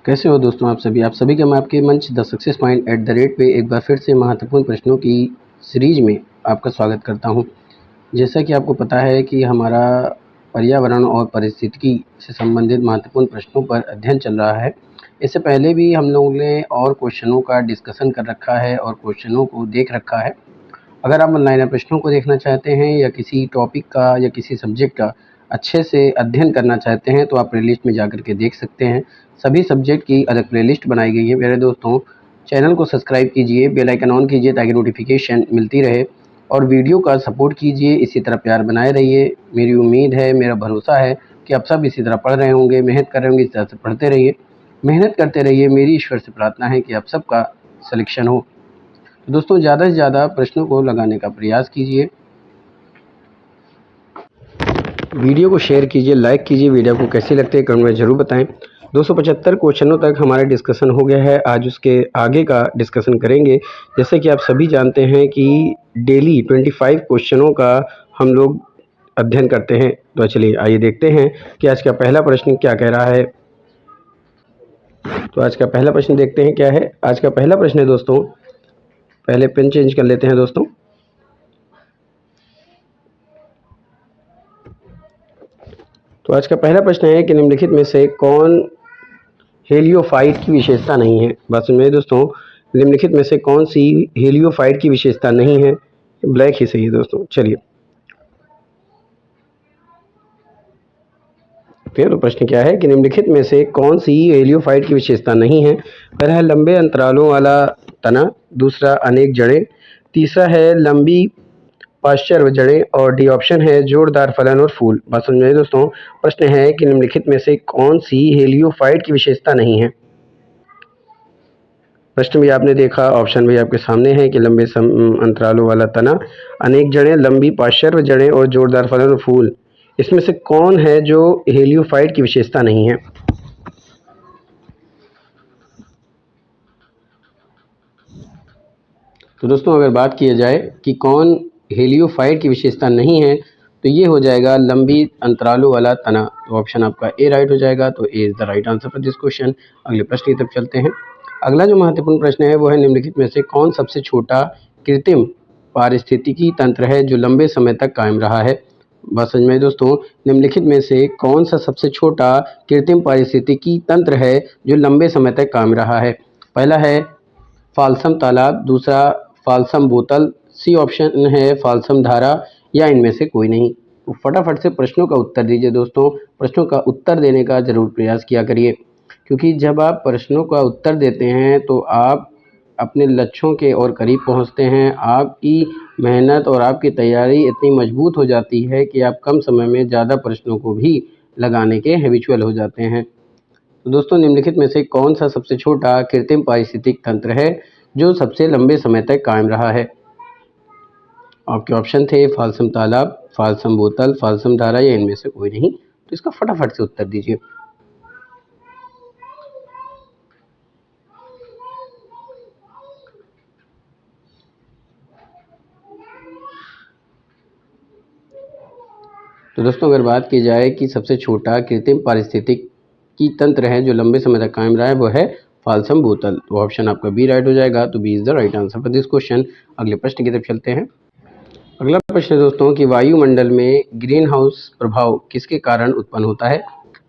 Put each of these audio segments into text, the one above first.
कैसे हो दोस्तों आप सभी का मैं आपके मंच द सक्सेस पॉइंट @ पे एक बार फिर से महत्वपूर्ण प्रश्नों की सीरीज में आपका स्वागत करता हूं। जैसा कि आपको पता है कि हमारा पर्यावरण और पारिस्थितिकी से संबंधित महत्वपूर्ण प्रश्नों पर अध्ययन चल रहा है। इससे पहले भी हम लोगों ने और क्वेश्चनों का डिस्कशन कर रखा है और क्वेश्चनों को देख रखा है। अगर आप ऑनलाइन प्रश्नों को देखना चाहते हैं या किसी टॉपिक का या किसी सब्जेक्ट का अच्छे से अध्ययन करना चाहते हैं तो आप प्लेलिस्ट में जाकर के देख सकते हैं। सभी सब्जेक्ट की अलग प्लेलिस्ट बनाई गई है। मेरे दोस्तों, चैनल को सब्सक्राइब कीजिए, बेल आइकन ऑन कीजिए ताकि नोटिफिकेशन मिलती रहे और वीडियो का सपोर्ट कीजिए। इसी तरह प्यार बनाए रहिए। मेरी उम्मीद है, मेरा भरोसा है कि आप सब इसी तरह पढ़ रहे होंगे, मेहनत कर रहे होंगे। इस तरह से पढ़ते रहिए, मेहनत करते रहिए। मेरी ईश्वर से प्रार्थना है कि आप सबका सिलेक्शन हो। तो दोस्तों, ज़्यादा से ज़्यादा प्रश्नों को लगाने का प्रयास कीजिए, वीडियो को शेयर कीजिए, लाइक कीजिए। वीडियो को कैसी लगती है कमेंट में ज़रूर बताएं। 275 क्वेश्चनों तक हमारा डिस्कशन हो गया है। आज उसके आगे का डिस्कशन करेंगे। जैसे कि आप सभी जानते हैं कि डेली 25 क्वेश्चनों का हम लोग अध्ययन करते हैं। तो चलिए आइए देखते हैं कि आज का पहला प्रश्न क्या कह रहा है। तो आज का पहला प्रश्न देखते हैं क्या है। आज का पहला प्रश्न है दोस्तों, पहले पेन चेंज कर लेते हैं दोस्तों। तो आज का पहला प्रश्न है कि निम्नलिखित में से कौन हेलियोफाइट की विशेषता नहीं है। बात सुनिए दोस्तों, निम्नलिखित में से कौन सी हेलियोफाइट की विशेषता नहीं है। ब्लैक ही सही है दोस्तों। चलिए, तो प्रश्न क्या है कि निम्नलिखित में से कौन सी हेलियोफाइट की विशेषता नहीं है। पहला है लंबे अंतरालों वाला तना, दूसरा अनेक जड़ें, तीसरा है लंबी पाश्चर जड़ें और डी ऑप्शन है जोरदार फलन और फूल। बात समझ में दोस्तों, प्रश्न है कि निम्नलिखित में से कौन सी हेलियोफाइट की विशेषता नहीं है। प्रश्न भी आपने देखा, ऑप्शन भी आपके सामने है कि लंबे अंतरालों वाला तना, अनेक जड़ें, लंबी पार्श्व जड़ें और जोरदार फलन और फूल। इसमें से कौन है जो हेलियोफाइट की विशेषता नहीं है। तो दोस्तों, अगर बात किया जाए कि कौन हेलियोफाइट की विशेषता नहीं है तो ये हो जाएगा लंबी अंतरालों वाला तना। तो ऑप्शन आपका ए राइट हो जाएगा। तो A is the right answer for this question. अगले प्रश्न की तरफ चलते हैं। अगला जो महत्वपूर्ण प्रश्न है वो है निम्नलिखित में से कौन सबसे छोटा कृत्रिम पारिस्थितिकी तंत्र है जो लंबे समय तक कायम रहा है। बात समझ में दोस्तों, निम्नलिखित में से कौन सा सबसे छोटा कृत्रिम पारिस्थितिकी तंत्र है जो लंबे समय तक कायम रहा है। पहला है फाल्सम तालाब, दूसरा फाल्सम बोतल, सी ऑप्शन है फाल्सम धारा, या इनमें से कोई नहीं। तो फटाफट से प्रश्नों का उत्तर दीजिए दोस्तों। प्रश्नों का उत्तर देने का ज़रूर प्रयास किया करिए, क्योंकि जब आप प्रश्नों का उत्तर देते हैं तो आप अपने लक्ष्यों के और करीब पहुंचते हैं। आपकी मेहनत और आपकी तैयारी इतनी मजबूत हो जाती है कि आप कम समय में ज़्यादा प्रश्नों को भी लगाने के हैबिचुअल हो जाते हैं। तो दोस्तों, निम्नलिखित में से कौन सा सबसे छोटा कृत्रिम पारिस्थितिक तंत्र है जो सबसे लंबे समय तक कायम रहा है। आपके ऑप्शन थे फाल्सम तालाब, फाल्सम बोतल, फाल्सम धारा, या इनमें से कोई नहीं। तो इसका फटाफट से उत्तर दीजिए। तो दोस्तों, अगर बात की जाए कि सबसे छोटा कृत्रिम पारिस्थितिक की तंत्र है जो लंबे समय तक कायम रहा है वो है फाल्सम बोतल। तो ऑप्शन आपका बी राइट हो जाएगा। तो B is the right answer for this question. अगले प्रश्न की तरफ चलते हैं। अगला प्रश्न है दोस्तों कि वायुमंडल में ग्रीन हाउस प्रभाव किसके कारण उत्पन्न होता है।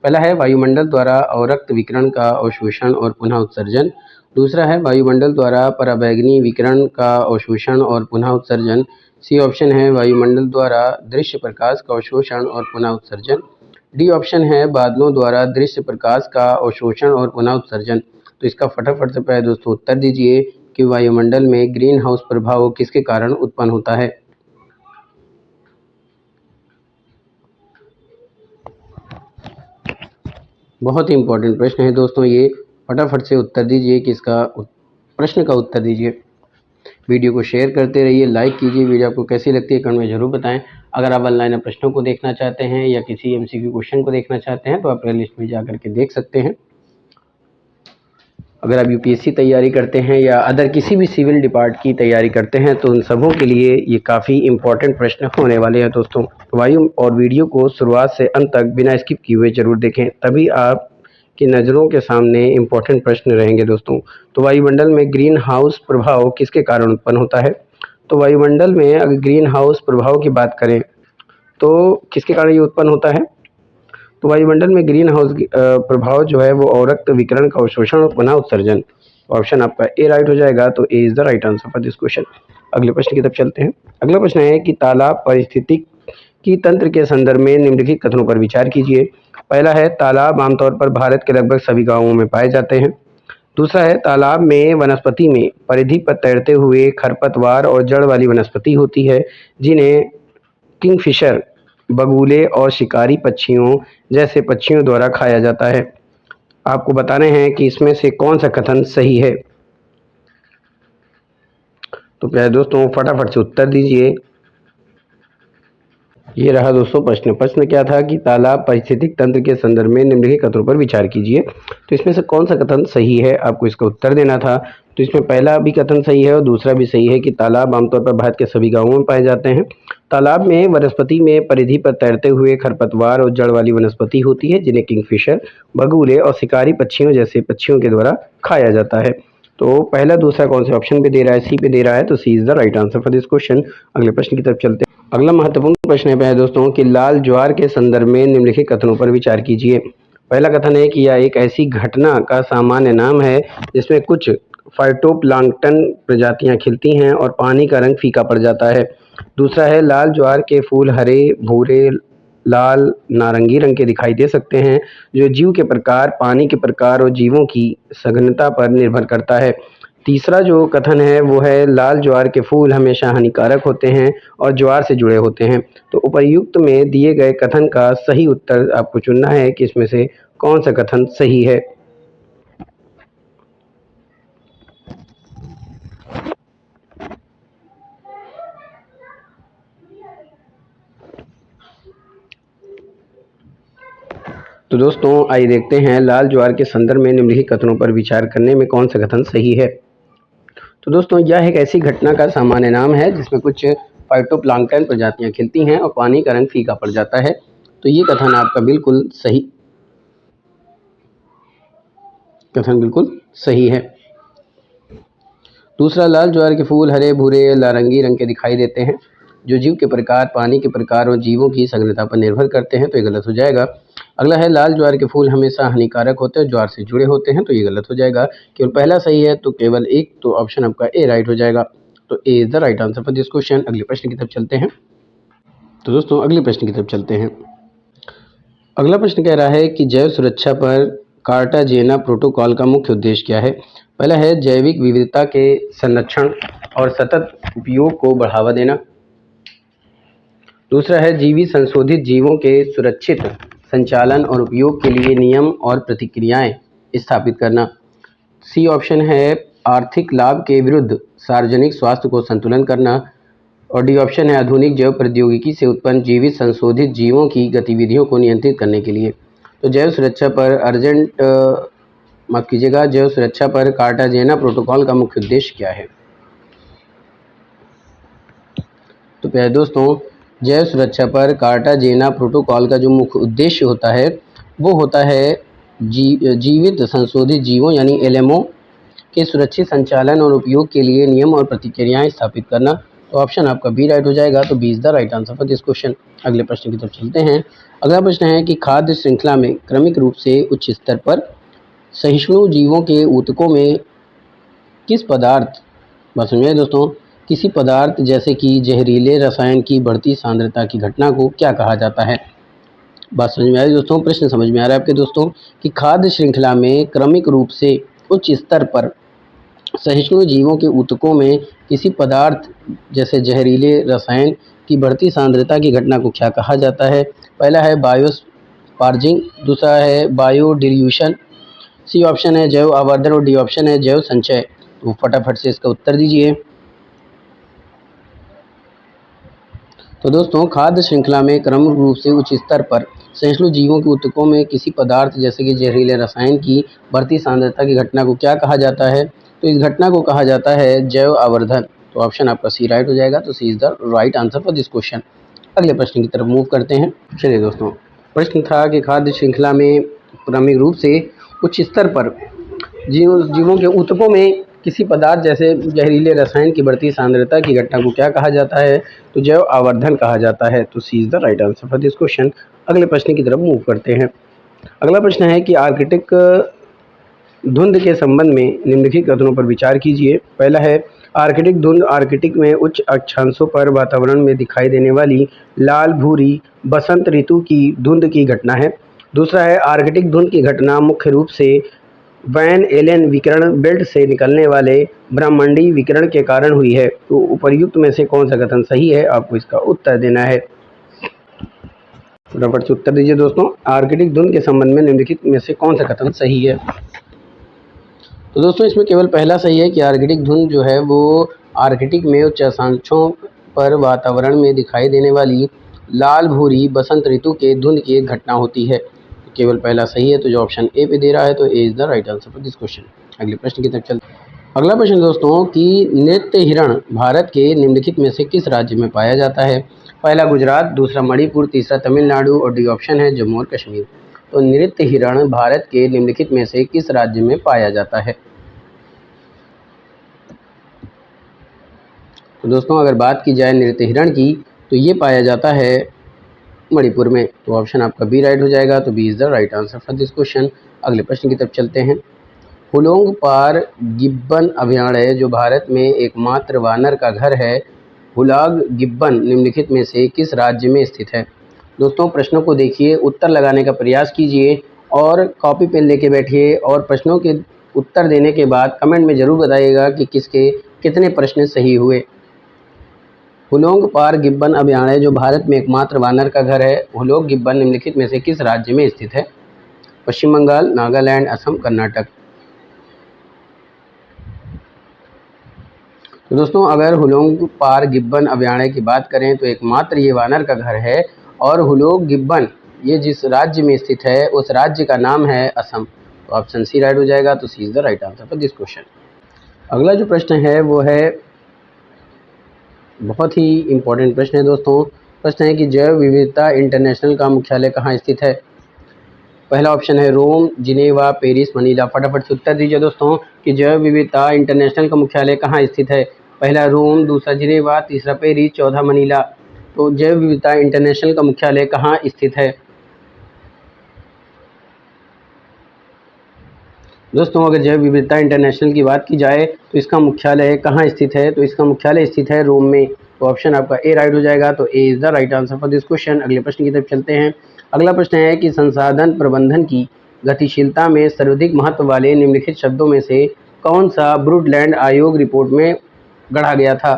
पहला है वायुमंडल द्वारा अवरक्त विकिरण का अवशोषण और पुनः उत्सर्जन, दूसरा है वायुमंडल द्वारा पराबैंगनी विकिरण का अवशोषण और पुनः उत्सर्जन, सी ऑप्शन है वायुमंडल द्वारा दृश्य प्रकाश का अवशोषण और पुनः उत्सर्जन, डी ऑप्शन है बादलों द्वारा दृश्य प्रकाश का अवशोषण और पुनः उत्सर्जन। तो इसका फटाफट से पहले दोस्तों उत्तर दीजिए कि वायुमंडल में ग्रीन हाउस प्रभाव किसके कारण उत्पन्न होता है। बहुत ही इंपॉर्टेंट प्रश्न है दोस्तों ये। फटाफट से उत्तर दीजिए कि इसका प्रश्न का उत्तर दीजिए। वीडियो को शेयर करते रहिए, लाइक कीजिए। वीडियो आपको कैसी लगती है कमेंट में ज़रूर बताएं। अगर आप ऑनलाइन प्रश्नों को देखना चाहते हैं या किसी एमसीक्यू क्वेश्चन को देखना चाहते हैं तो आप प्लेलिस्ट में जा करके देख सकते हैं। अगर आप यूपीएससी तैयारी करते हैं या अदर किसी भी सिविल डिपार्ट की तैयारी करते हैं तो उन सबों के लिए ये काफ़ी इंपॉर्टेंट प्रश्न होने वाले हैं दोस्तों। वायु और वीडियो को शुरुआत से अंत तक बिना स्किप किए हुए ज़रूर देखें, तभी आप की नज़रों के सामने इम्पोर्टेंट प्रश्न रहेंगे दोस्तों। तो वायुमंडल में ग्रीन हाउस प्रभाव किसके कारण उत्पन्न होता है? तो वायुमंडल में अगर ग्रीन हाउस प्रभाव की बात करें तो किसके कारण ये उत्पन्न होता है? तो वायुमंडल में ग्रीन हाउस प्रभाव जो है वो अवरक्त विकिरण का अवशोषण और पुनः उत्सर्जन। ऑप्शन आपका ए राइट हो जाएगा, तो A is the right answer for this question. अगले प्रश्न की तरफ चलते हैं। अगला प्रश्न है कि तालाब पारिस्थितिकी तंत्र के संदर्भ में निम्नलिखित कथनों पर विचार कीजिए। पहला है, तालाब आमतौर पर भारत के लगभग सभी गांवों में पाए जाते हैं। दूसरा है, तालाब में वनस्पति में परिधि पर तैरते हुए खरपतवार और जड़ वाली वनस्पति होती है, जिन्हें किंगफिशर, बगुले और शिकारी पक्षियों जैसे पक्षियों द्वारा खाया जाता है। आपको बताने हैं कि इसमें से कौन सा कथन सही है। तो प्यारे दोस्तों फटाफट से उत्तर दीजिए। ये रहा दोस्तों प्रश्न। प्रश्न क्या था कि तालाब पारिस्थितिक तंत्र के संदर्भ में निम्नलिखित कथनों पर विचार कीजिए। तो इसमें से कौन सा कथन सही है, आपको इसका उत्तर देना था। तो इसमें पहला भी कथन सही है और दूसरा भी सही है कि तालाब आमतौर पर भारत के सभी गांवों में पाए जाते हैं। तालाब में वनस्पति में परिधि पर तैरते हुए खरपतवार और जड़ वाली वनस्पति होती है, जिन्हें किंगफिशर, बगुले और शिकारी पक्षियों जैसे पक्षियों के द्वारा खाया जाता है। तो पहला दूसरा कौन से ऑप्शन पे दे रहा है? सी पे दे रहा है, तो C is the right answer for this question. अगले प्रश्न की तरफ चलते हैं। अगला महत्वपूर्ण प्रश्न है दोस्तों कि लाल ज्वार के संदर्भ में निम्नलिखित कथनों पर विचार कीजिए। पहला कथन है कि यह एक ऐसी घटना का सामान्य नाम है जिसमें कुछ फाइटोप्लांक्टन प्रजातियां खिलती हैं और पानी का रंग फीका पड़ जाता है। दूसरा है, लाल ज्वार के फूल हरे, भूरे, लाल, नारंगी रंग के दिखाई दे सकते हैं, जो जीव के प्रकार, पानी के प्रकार और जीवों की सघनता पर निर्भर करता है। तीसरा जो कथन है वो है, लाल ज्वार के फूल हमेशा हानिकारक होते हैं और ज्वार से जुड़े होते हैं। तो उपर्युक्त में दिए गए कथन का सही उत्तर आपको चुनना है कि इसमें से कौन सा कथन सही है। तो दोस्तों आइए देखते हैं लाल ज्वार के संदर्भ में निम्नलिखित कथनों पर विचार करने में कौन सा कथन सही है। तो दोस्तों यह एक ऐसी घटना का सामान्य नाम है जिसमें कुछ फाइटोप्लांक्टन प्रजातियां खिलती हैं और पानी का रंग फीका पड़ जाता है। तो ये कथन आपका बिल्कुल सही है। दूसरा, लाल ज्वार के फूल हरे, भूरे, नारंगी रंग के दिखाई देते हैं, जो जीव के प्रकार, पानी के प्रकार और जीवों की सघनता पर निर्भर करते हैं। तो ये गलत हो जाएगा। अगला है, लाल ज्वार के फूल हमेशा हानिकारक होते हैं, ज्वार से जुड़े होते हैं। तो ये गलत हो जाएगा। केवल पहला सही है, तो केवल एक, तो ऑप्शन आपका ए राइट हो जाएगा। तो A is the right answer for this question. अगले प्रश्न की तरफ चलते हैं। तो दोस्तों अगले प्रश्न की तरफ चलते हैं। अगला प्रश्न कह रहा है कि जैव सुरक्षा पर कार्टाजेना प्रोटोकॉल का मुख्य उद्देश्य क्या है। पहला है, जैविक विविधता के संरक्षण और सतत उपयोग को बढ़ावा देना। दूसरा है, जीवी संशोधित जीवों के सुरक्षित संचालन और उपयोग के लिए नियम और प्रतिक्रियाएं स्थापित करना। सी ऑप्शन है, आर्थिक लाभ के विरुद्ध सार्वजनिक स्वास्थ्य को संतुलन करना। और डी ऑप्शन है, आधुनिक जैव प्रौद्योगिकी से उत्पन्न जीवित संशोधित जीवों की गतिविधियों को नियंत्रित करने के लिए। तो जैव सुरक्षा पर कार्टाजेना प्रोटोकॉल का मुख्य उद्देश्य क्या है। तो प्यारे दोस्तों, जैव सुरक्षा पर कार्टाजेना प्रोटोकॉल का जो मुख्य उद्देश्य होता है वो होता है जीवित संशोधित जीवों यानी एलएमओ के सुरक्षित संचालन और उपयोग के लिए नियम और प्रतिक्रियाएं स्थापित करना। तो ऑप्शन आपका बी राइट हो जाएगा। तो B is the right answer for this question. अगले प्रश्न की तरफ चलते हैं। अगला प्रश्न है कि खाद्य श्रृंखला में क्रमिक रूप से उच्च स्तर पर सहिष्णु जीवों के ऊतकों में किस पदार्थ, बात समझिए दोस्तों, किसी पदार्थ जैसे कि जहरीले रसायन की बढ़ती सांद्रता की घटना को क्या कहा जाता है। बात समझ में आ रही दोस्तों, प्रश्न समझ में आ रहा है आपके दोस्तों कि खाद्य श्रृंखला में क्रमिक रूप से उच्च स्तर पर सहिष्णु जीवों के ऊतकों में किसी पदार्थ जैसे जहरीले रसायन की बढ़ती सांद्रता की घटना को क्या कहा जाता है। पहला है बायोस्पार्जिंग, दूसरा है बायोडिल्यूशन, सी ऑप्शन है जैव आवर्धन और डी ऑप्शन है जैव संचय। तो फटाफट से इसका उत्तर दीजिए। तो दोस्तों खाद्य श्रृंखला में क्रमिक रूप से उच्च स्तर पर सहिष्णु जीवों के ऊतकों में किसी पदार्थ जैसे कि जहरीले रसायन की बढ़ती सांद्रता की घटना को क्या कहा जाता है। तो इस घटना को कहा जाता है जैव आवर्धन। तो ऑप्शन आपका सी राइट हो जाएगा। तो C is the right answer for this question. अगले प्रश्न की तरफ मूव करते हैं। चलिए दोस्तों, प्रश्न था कि खाद्य श्रृंखला में क्रमिक रूप से उच्च स्तर पर जीवों के ऊतकों में किसी पदार्थ जैसे जहरीले रसायन की बढ़ती सांद्रता की घटना को क्या कहा जाता है? तो जैव आवर्धन कहा जाता है। तो C is the right answer for this question. अगले प्रश्न की तरफ मूव करते हैं। अगला प्रश्न है कि आर्कटिक धुंध के संबंध में निम्नलिखित कथनों पर विचार कीजिए। पहला है आर्कटिक धुंध आर्कटिक में उच्च अक्षांशों पर वातावरण में दिखाई देने वाली लाल भूरी बसंत ऋतु की धुंध की घटना है। दूसरा है आर्कटिक धुंध की घटना मुख्य रूप से वैन एलेन विकिरण बेल्ट से निकलने वाले ब्रह्मांडीय विकिरण के कारण हुई है। तो उपर्युक्त में से कौन सा कथन सही है? आपको इसका उत्तर देना है। फटाफट से उत्तर दीजिए दोस्तों। आर्कटिक धुंध के संबंध में निम्नलिखित में से कौन सा कथन सही है? तो दोस्तों इसमें केवल पहला सही है कि आर्कटिक धुंध जो है वो आर्कटिक में उच्च अक्षांशों पर वातावरण में दिखाई देने वाली लाल भूरी बसंत ऋतु के धुंध की एक घटना होती है। तो केवल पहला सही है, तो जो ऑप्शन ए पे दे रहा है तो A is the right answer for this question. अगले प्रश्न की तरफ चलते हैं। अगला प्रश्न दोस्तों कि नृत्य हिरण भारत के निम्नलिखित में से किस राज्य में पाया जाता है? पहला गुजरात, दूसरा मणिपुर, तीसरा तमिलनाडु और डी ऑप्शन है जम्मू और कश्मीर। तो नृत्य हिरण भारत के निम्नलिखित में से किस राज्य में पाया जाता है? तो दोस्तों अगर बात की जाए नृत्य हिरण की तो ये पाया जाता है मणिपुर में। तो ऑप्शन आपका बी राइट हो जाएगा। तो B is the right answer for this question. अगले प्रश्न की तरफ चलते हैं। हुलोंग पार गिब्बन अभयारण्य जो भारत में एकमात्र वानर का घर है, हुलाग गिब्बन निम्नलिखित में से किस राज्य में स्थित है? दोस्तों प्रश्नों को देखिए, उत्तर लगाने का प्रयास कीजिए और कॉपी पेन लेके बैठिए और प्रश्नों के उत्तर देने के बाद कमेंट में ज़रूर बताइएगा कि किसके कितने प्रश्न सही हुए। हुलोंग पार गिब्बन अभयारण्य जो भारत में एकमात्र वानर का घर है, हुलोंग गिब्बन निम्नलिखित में से किस राज्य में स्थित है? पश्चिम बंगाल, नागालैंड, असम, कर्नाटक। तो दोस्तों अगर हुलोंग पार गिब्बन अभयारण्य की बात करें तो एकमात्र ये वानर का घर है और हुलोंग गिब्बन ये जिस राज्य में स्थित है उस राज्य का नाम है असम। तो ऑप्शन सी राइट हो जाएगा। तो C is the right answer for this question. अगला जो प्रश्न है वो है बहुत ही इम्पोर्टेंट प्रश्न है दोस्तों। प्रश्न है कि जैव विविधता इंटरनेशनल का मुख्यालय कहाँ स्थित है? पहला ऑप्शन है रोम, जिनेवा, पेरिस, मनीला। फटाफट से उत्तर दीजिए दोस्तों कि जैव विविधता इंटरनेशनल का मुख्यालय कहाँ स्थित है? पहला रोम, दूसरा जिनेवा, तीसरा पेरिस, चौथा मनीला। तो जैव विविधता इंटरनेशनल का मुख्यालय कहाँ स्थित है? दोस्तों अगर जैव विविधता इंटरनेशनल की बात की जाए तो इसका मुख्यालय कहाँ स्थित है? तो इसका मुख्यालय स्थित है रोम में। तो ऑप्शन आपका ए राइट हो जाएगा। तो A is the right answer for this question. अगले प्रश्न की तरफ चलते हैं। अगला प्रश्न है कि संसाधन प्रबंधन की गतिशीलता में सर्वाधिक महत्व वाले निम्नलिखित शब्दों में से कौन सा ब्रूडलैंड आयोग रिपोर्ट में गढ़ा गया था?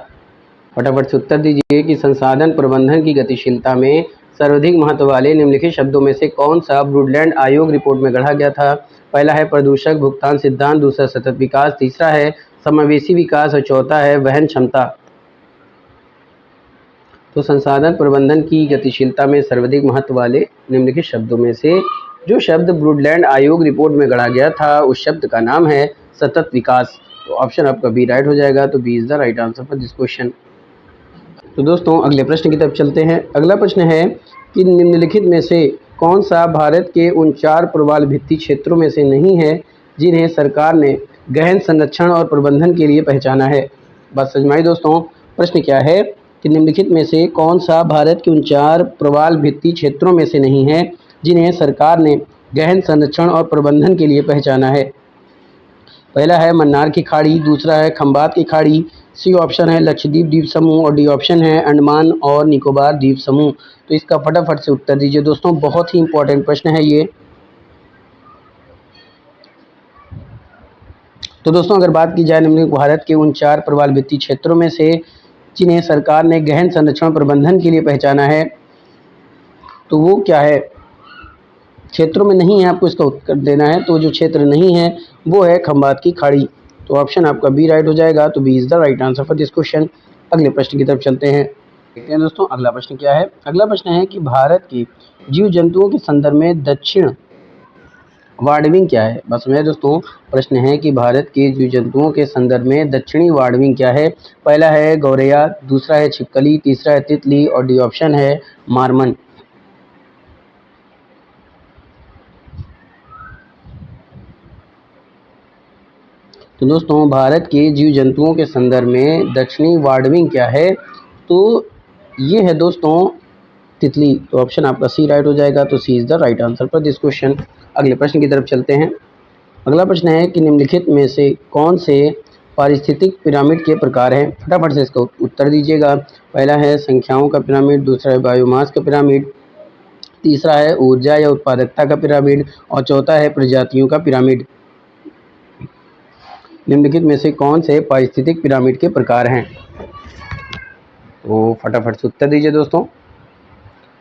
फटाफट से उत्तर दीजिए कि संसाधन प्रबंधन की गतिशीलता में सर्वाधिक महत्व वाले निम्नलिखित शब्दों में से कौन सा ब्रूडलैंड आयोग रिपोर्ट में गढ़ा गया था? पहला है प्रदूषक भुगतान सिद्धांत, दूसरा सतत विकास, तीसरा है समावेशी विकास और चौथा है वहन क्षमता। तो संसाधन प्रबंधन की गतिशीलता में सर्वाधिक महत्व वाले निम्नलिखित शब्दों में से जो शब्द ब्रूडलैंड आयोग रिपोर्ट में गढ़ा गया था उस शब्द का नाम है सतत विकास। तो ऑप्शन आपका बी राइट हो जाएगा। तो B is the right answer for this question. तो दोस्तों अगले प्रश्न की तरफ चलते हैं। अगला प्रश्न है कि निम्नलिखित में से कौन सा भारत के उन 4 प्रवाल भित्ति क्षेत्रों में से नहीं है जिन्हें सरकार ने गहन संरक्षण और प्रबंधन के लिए पहचाना है? बात समझ में आई दोस्तों? प्रश्न क्या है कि निम्नलिखित में से कौन सा भारत के उन 4 प्रवाल भित्ति क्षेत्रों में से नहीं है जिन्हें सरकार ने गहन संरक्षण और प्रबंधन के लिए पहचाना है? पहला है मन्नार की खाड़ी, दूसरा है खंबात की खाड़ी, सी ऑप्शन है लक्षद्वीप द्वीप समूह और डी ऑप्शन है अंडमान और निकोबार द्वीप समूह। तो इसका फटाफट से उत्तर दीजिए दोस्तों, बहुत ही इंपॉर्टेंट प्रश्न है ये। तो दोस्तों अगर बात की जाए निम्नलिखित भारत के उन 4 प्रवाल भित्ति क्षेत्रों में से जिन्हें सरकार ने गहन संरक्षण प्रबंधन के लिए पहचाना है तो वो क्या है? क्षेत्रों में नहीं है, आपको इसका उत्तर देना है। तो जो क्षेत्र नहीं है वो है खंबात की खाड़ी। तो ऑप्शन आपका बी राइट हो जाएगा। तो B is the right answer for this question. अगले प्रश्न की तरफ चलते हैं। देखते हैं दोस्तों अगला प्रश्न क्या है। अगला प्रश्न है कि भारत के जीव जंतुओं के संदर्भ में दक्षिण वार्डविंग क्या है? बस में दोस्तों प्रश्न है कि भारत के जीव जंतुओं के संदर्भ में दक्षिणी वार्डविंग क्या है? पहला है गौरैया, दूसरा है छिपकली, तीसरा है तितली और डी ऑप्शन है मारमन। तो दोस्तों भारत के जीव जंतुओं के संदर्भ में दक्षिणी वार्डविंग क्या है? तो ये है दोस्तों तितली। तो ऑप्शन आपका सी राइट हो जाएगा। तो C is the right answer for this question. अगले प्रश्न की तरफ चलते हैं। अगला प्रश्न है कि निम्नलिखित में से कौन से पारिस्थितिक पिरामिड के प्रकार हैं? फटाफट से इसका उत्तर दीजिएगा। पहला है संख्याओं का पिरामिड, दूसरा है बायोमास का पिरामिड, तीसरा है ऊर्जा या उत्पादकता का पिरामिड और चौथा है प्रजातियों का पिरामिड। निम्नलिखित में से कौन से पारिस्थितिक पिरामिड के प्रकार हैं? तो फटाफट से उत्तर दीजिए दोस्तों।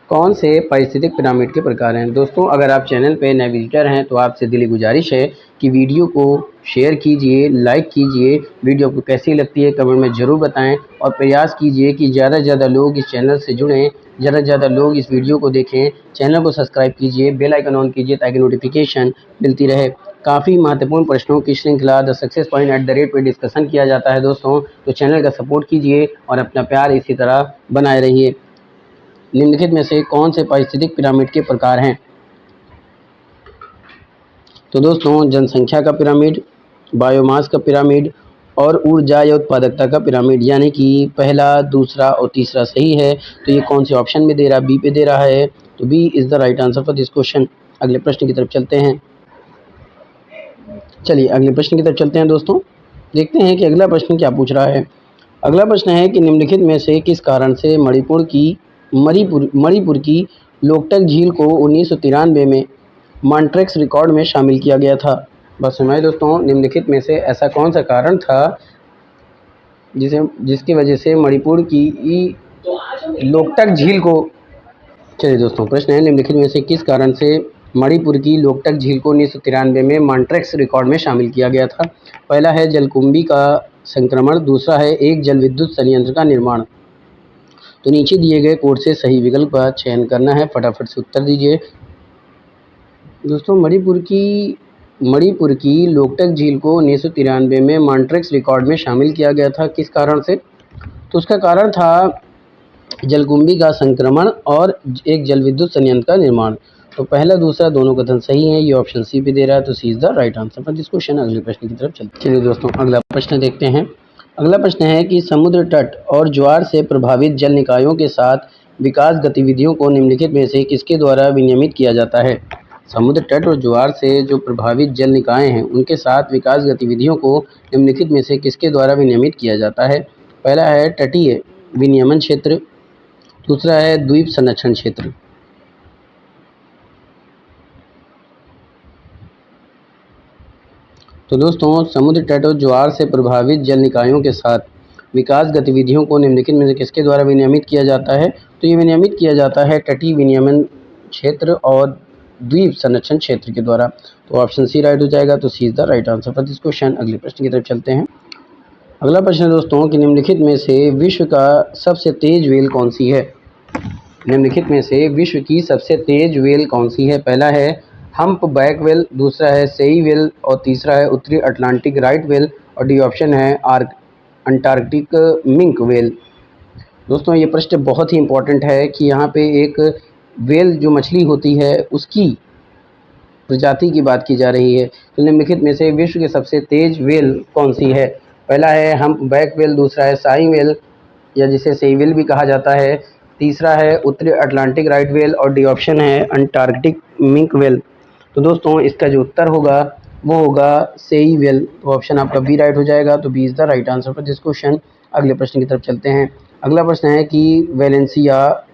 कौन से पारिस्थितिक पिरामिड के प्रकार हैं? दोस्तों अगर आप चैनल पे नए विजिटर हैं तो आपसे दिली गुजारिश है कि वीडियो को शेयर कीजिए, लाइक कीजिए। वीडियो आपको कैसी लगती है कमेंट में ज़रूर बताएं और प्रयास कीजिए कि ज़्यादा से ज़्यादा लोग इस चैनल से जुड़ें, ज़्यादा से ज़्यादा लोग इस वीडियो को देखें। चैनल को सब्सक्राइब कीजिए, बेल आइकन ऑन कीजिए ताकि नोटिफिकेशन मिलती रहे। काफ़ी महत्वपूर्ण प्रश्नों की श्रृंखला the success point at the rate पे डिस्कशन किया जाता है दोस्तों, तो चैनल का सपोर्ट कीजिए और अपना प्यार इसी तरह बनाए रहिए। निम्नलिखित में से कौन से पारिस्थितिक पिरामिड के प्रकार हैं? तो दोस्तों जनसंख्या का पिरामिड, बायोमास का पिरामिड और ऊर्जा या उत्पादकता का पिरामिड, यानी कि पहला, दूसरा और तीसरा सही है। तो ये कौन से ऑप्शन में दे रहा है? बी पे दे रहा है। तो B is the right answer for this question. अगले प्रश्न की तरफ चलते हैं। चलिए अगले प्रश्न की तरफ चलते हैं दोस्तों। देखते हैं कि अगला प्रश्न क्या पूछ रहा है। अगला प्रश्न है कि निम्नलिखित में से किस कारण से मणिपुर की लोकटक झील को 1993 में मॉन्ट्रेक्स रिकॉर्ड में शामिल किया गया था? बस सुनाइए दोस्तों, निम्नलिखित में से ऐसा कौन सा कारण था जिसकी वजह से मणिपुर की लोकटक झील को, चलिए दोस्तों प्रश्न है निम्नलिखित में से किस कारण से मणिपुर की लोकटक झील को 1993 में मॉन्ट्रेक्स रिकॉर्ड में शामिल किया गया था? पहला है जलकुंभी का संक्रमण, दूसरा है एक जल विद्युत संयंत्र का निर्माण। तो नीचे दिए गए कोड से सही विकल्प का चयन करना है। फटाफट से उत्तर दीजिए दोस्तों। मणिपुर की लोकटक झील को 1993 में मॉन्ट्रेक्स रिकॉर्ड में शामिल किया गया था। किस कारण से? तो उसका कारण था जलकुंभी का संक्रमण और एक जल विद्युत संयंत्र का निर्माण। तो पहला दूसरा दोनों कथन सही है। ये ऑप्शन सी पे दे रहा है। तो C is the right answer for this question. अगले प्रश्न की तरफ चलते हैं। चलिए दोस्तों अगला प्रश्न देखते हैं। अगला प्रश्न है कि समुद्र तट और ज्वार से प्रभावित जल निकायों के साथ विकास गतिविधियों को निम्नलिखित में से किसके द्वारा विनियमित किया जाता है? समुद्र तट और ज्वार से जो प्रभावित जल निकाय हैं उनके साथ विकास गतिविधियों को निम्नलिखित में से किसके द्वारा विनियमित किया जाता है? पहला है तटीय विनियमन क्षेत्र, दूसरा है द्वीप संरक्षण क्षेत्र। तो दोस्तों समुद्र तट और ज्वार से प्रभावित जल निकायों के साथ विकास गतिविधियों को निम्नलिखित में से किसके द्वारा विनियमित किया जाता है? तो ये विनियमित किया जाता है तटीय विनियमन क्षेत्र और द्वीप संरक्षण क्षेत्र के द्वारा। तो ऑप्शन सी राइट हो जाएगा। तो C is the right answer for this question. अगले प्रश्न की तरफ चलते हैं। अगला प्रश्न है दोस्तों कि निम्नलिखित में से विश्व का सबसे तेज व्हेल कौन सी है? निम्नलिखित में से विश्व की सबसे तेज व्हेल कौन सी है? पहला है हम्प बैक व्हेल, दूसरा है सेई व्हेल और तीसरा है उत्तरी अटलांटिक राइट व्हेल और डी ऑप्शन है अंटार्कटिक मिंक व्हेल। दोस्तों ये प्रश्न बहुत ही इंपॉर्टेंट है कि यहाँ पे एक व्हेल जो मछली होती है उसकी प्रजाति की बात की जा रही है। तो निम्नलिखित में से विश्व की सबसे तेज व्हेल कौन सी है? पहला है हम्प बैक व्हेल, दूसरा है साई व्हेल या जिसे सेई व्हेल भी कहा जाता है, तीसरा है उत्तरी अटलांटिक राइट व्हेल और डी ऑप्शन है अंटार्कटिक मिंक व्हेल। तो दोस्तों इसका जो उत्तर होगा वो होगा सेई व्हेल। तो ऑप्शन आपका बी राइट हो जाएगा। तो B is the right answer for this question. अगले प्रश्न की तरफ चलते हैं। अगला प्रश्न है कि वैलेंसिया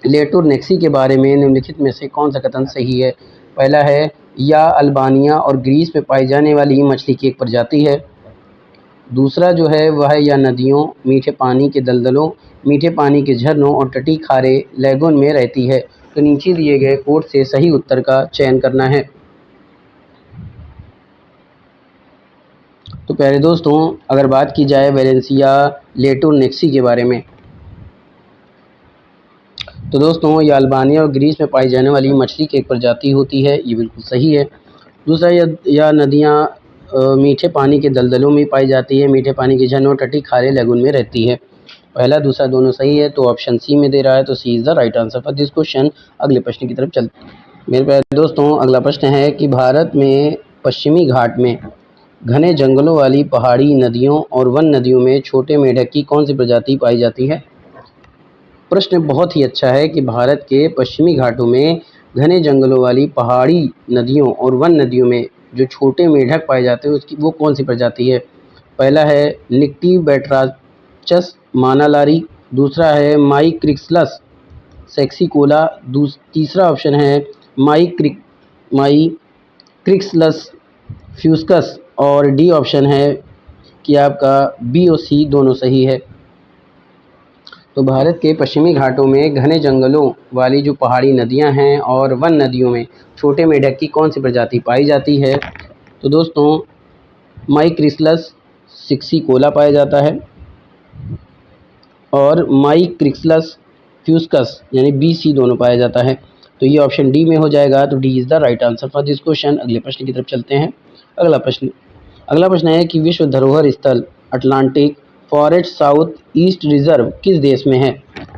लेटुर्नेक्सी के बारे में निम्नलिखित में से कौन सा कथन सही है? पहला है या अल्बानिया और ग्रीस में पाई जाने वाली मछली की एक प्रजाति है, दूसरा जो है वह या नदियों, मीठे पानी के दलदलों, मीठे पानी के झरनों और तटीय खारे लैगून में रहती है। तो नीचे दिए गए कोड से सही उत्तर का चयन करना है। तो प्यारे दोस्तों अगर बात की जाए वैलेंसिया लेटुर्नेक्सी के बारे में, तो दोस्तों यह अल्बानिया और ग्रीस में पाई जाने वाली मछली की एक प्रजाति होती है। ये बिल्कुल सही है। दूसरा यह नदियाँ मीठे पानी के दलदलों में पाई जाती है, मीठे पानी के झरनों तटीय खारे लैगून में रहती है। पहला दूसरा दोनों सही है। तो ऑप्शन सी में दे रहा है। तो C is the right answer for this question. अगले प्रश्न की तरफ चलते हैं। मेरे प्यारे दोस्तों अगला प्रश्न है कि भारत में पश्चिमी घाट में घने जंगलों वाली पहाड़ी नदियों और वन नदियों में छोटे मेढक की कौन सी प्रजाति पाई जाती है? प्रश्न बहुत ही अच्छा है कि भारत के पश्चिमी घाटों में घने जंगलों वाली पहाड़ी नदियों और वन नदियों में जो छोटे मेढक पाए जाते हैं उसकी वो कौन सी प्रजाति है? पहला है निक्टीबैट्राचस मानालारी, दूसरा है माईक्रिक्सलस सेक्सिकोला, तीसरा ऑप्शन है माईक्रिक्सलस फ्यूस्कस और डी ऑप्शन है कि आपका बी और सी दोनों सही है। तो भारत के पश्चिमी घाटों में घने जंगलों वाली जो पहाड़ी नदियां हैं और वन नदियों में छोटे मेढक की कौन सी प्रजाति पाई जाती है? तो दोस्तों माईक्रिक्सलस सिक्सिकोला पाया जाता है और माईक्रिक्सलस फ्यूस्कस यानी बी सी दोनों पाया जाता है। तो ये ऑप्शन डी में हो जाएगा। तो D is the right answer for this question. अगले प्रश्न की तरफ चलते हैं। अगला प्रश्न है कि विश्व धरोहर स्थल Atlantic forest south east reserve किस देश में है?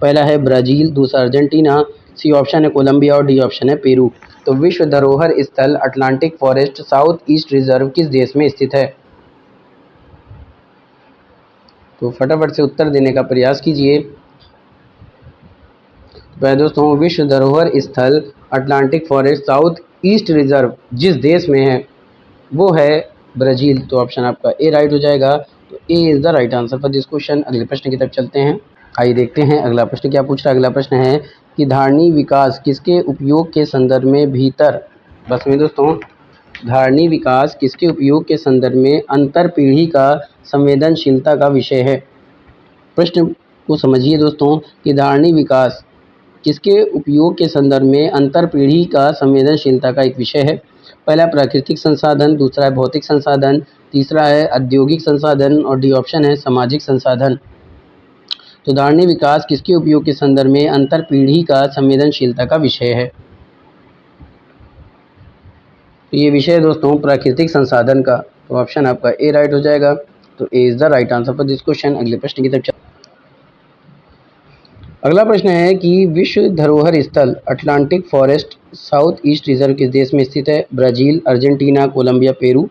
पहला है ब्राज़ील, दूसरा अर्जेंटीना, सी ऑप्शन है कोलंबिया और डी ऑप्शन है पेरू। तो विश्व धरोहर स्थल Atlantic forest south east reserve किस देश में स्थित है? तो फटाफट से उत्तर देने का प्रयास कीजिए। तो दोस्तों विश्व धरोहर स्थल Atlantic forest south east reserve जिस देश में है वो है ब्राज़ील। तो ऑप्शन आपका ए राइट हो जाएगा। तो A is the right answer for this question. अगले प्रश्न की तरफ चलते हैं। आइए देखते हैं अगला प्रश्न क्या पूछ रहा है। अगला प्रश्न है कि धारणी विकास किसके उपयोग के संदर्भ में भीतर बस में दोस्तों धारणी विकास किसके उपयोग के संदर्भ में अंतर पीढ़ी का संवेदनशीलता का विषय है? प्रश्न को समझिए दोस्तों कि धारणी विकास किसके उपयोग के संदर्भ में अंतर पीढ़ी का संवेदनशीलता का एक विषय है? पहला प्राकृतिक संसाधन, दूसरा है भौतिक संसाधन, तीसरा है औद्योगिक संसाधन और डी ऑप्शन है सामाजिक संसाधन। तो धारणी विकास किसके उपयोग के संदर्भ में अंतर पीढ़ी का संवेदनशीलता का विषय है? तो ये विषय है दोस्तों प्राकृतिक संसाधन का। तो ऑप्शन आपका ए राइट हो जाएगा। तो A is the right answer for this question. अगले प्रश्न की तरफ अगला प्रश्न है कि विश्व धरोहर स्थल Atlantic forest south east reserve किस देश में स्थित है? Brazil, Argentina, Colombia, Peru.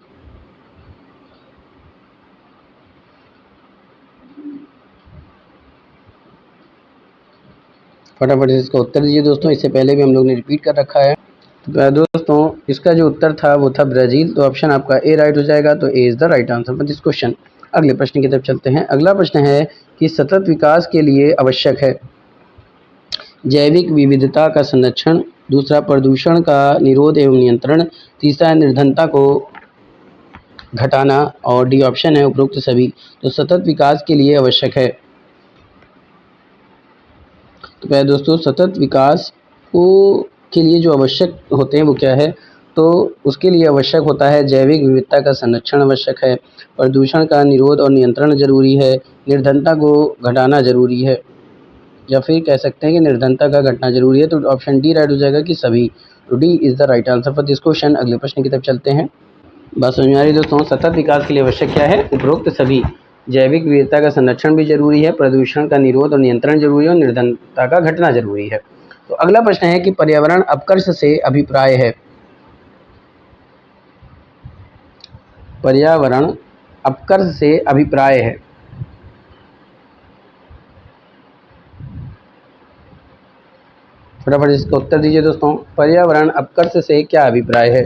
फटाफट से इसका उत्तर दीजिए दोस्तों। इससे पहले भी हम लोग ने रिपीट कर रखा है। तो दोस्तों इसका जो उत्तर था वो था ब्राज़ील। तो ऑप्शन आपका ए राइट हो जाएगा। तो A is the right answer for this question. अगले प्रश्न की तरफ चलते हैं। अगला प्रश्न है कि सतत विकास के लिए आवश्यक है जैविक विविधता का संरक्षण, दूसरा प्रदूषण का निरोध एवं नियंत्रण, तीसरा निर्धनता को घटाना और डी ऑप्शन है उपरोक्त सभी। तो सतत विकास के लिए आवश्यक है। तो पहले दोस्तों सतत विकास को के लिए जो आवश्यक होते हैं वो क्या है? तो उसके लिए आवश्यक होता है जैविक विविधता का संरक्षण आवश्यक है, प्रदूषण का निरोध और नियंत्रण जरूरी है, निर्धनता को घटाना जरूरी है, या फिर कह सकते हैं कि निर्धनता का घटना जरूरी है। तो ऑप्शन डी राइट हो जाएगा कि सभी। तो D is the right answer for this question. अगले प्रश्न की तरफ चलते हैं। बात समझ में आ रही दोस्तों? सतत विकास के लिए आवश्यक क्या है? उपरोक्त सभी। जैविक विविधता का संरक्षण भी जरूरी है, प्रदूषण का निरोध और नियंत्रण जरूरी है और निर्धनता का घटना जरूरी है। तो अगला प्रश्न है कि पर्यावरण अपकर्ष से अभिप्राय है। पर्यावरण अपकर्ष से अभिप्राय है। फटाफट इसका उत्तर दीजिए दोस्तों। पर्यावरण अपकर्ष से क्या अभिप्राय है?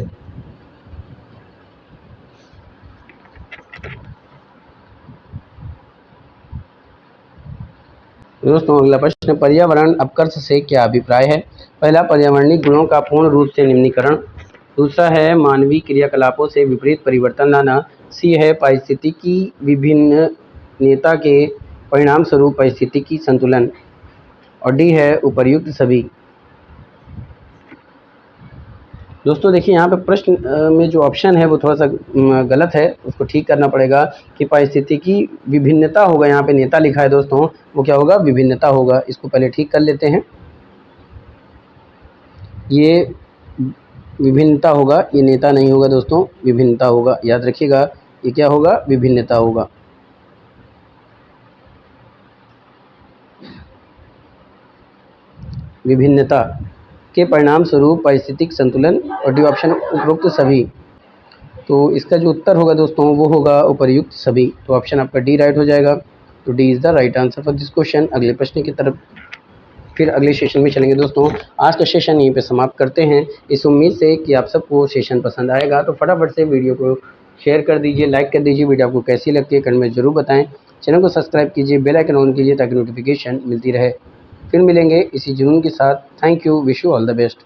दोस्तों अगला प्रश्न पर्यावरण अपकर्ष से क्या अभिप्राय है? पहला पर्यावरणिक गुणों का पूर्ण रूप से निम्नीकरण, दूसरा है मानवीय क्रियाकलापों से विपरीत परिवर्तन लाना, सी है पारिस्थितिकी विभिन्नता के परिणाम स्वरूप पारिस्थितिकी संतुलन और डी है उपर्युक्त सभी। दोस्तों देखिए यहाँ पे प्रश्न में जो ऑप्शन है वो थोड़ा सा गलत है, उसको ठीक करना पड़ेगा कि पारिस्थितिकी विभिन्नता होगा। यहाँ पे नेता लिखा है दोस्तों, वो क्या होगा? विभिन्नता होगा। इसको पहले ठीक कर लेते हैं। ये विभिन्नता होगा, ये नेता नहीं होगा दोस्तों, विभिन्नता होगा। याद रखिएगा ये क्या होगा? विभिन्नता होगा। विभिन्नता के परिणाम स्वरूप पारिस्थितिक संतुलन और डी ऑप्शन उपरोक्त सभी। तो इसका जो उत्तर होगा दोस्तों वो होगा उपर्युक्त सभी। तो ऑप्शन आपका डी राइट हो जाएगा। तो D is the right answer for this question. अगले प्रश्न की तरफ फिर अगले सेशन में चलेंगे दोस्तों। आज का सेशन यहीं पे समाप्त करते हैं, इस उम्मीद से कि आप सबको सेशन पसंद आएगा। तो फटाफट से वीडियो को शेयर कर दीजिए, लाइक कर दीजिए। वीडियो आपको कैसी लगती है कमेंट में ज़रूर बताएं। चैनल को सब्सक्राइब कीजिए, बेल आइकन ऑन कीजिए ताकि नोटिफिकेशन मिलती रहे। फिर मिलेंगे इसी जुनून के साथ। Thank you, wish you all the best.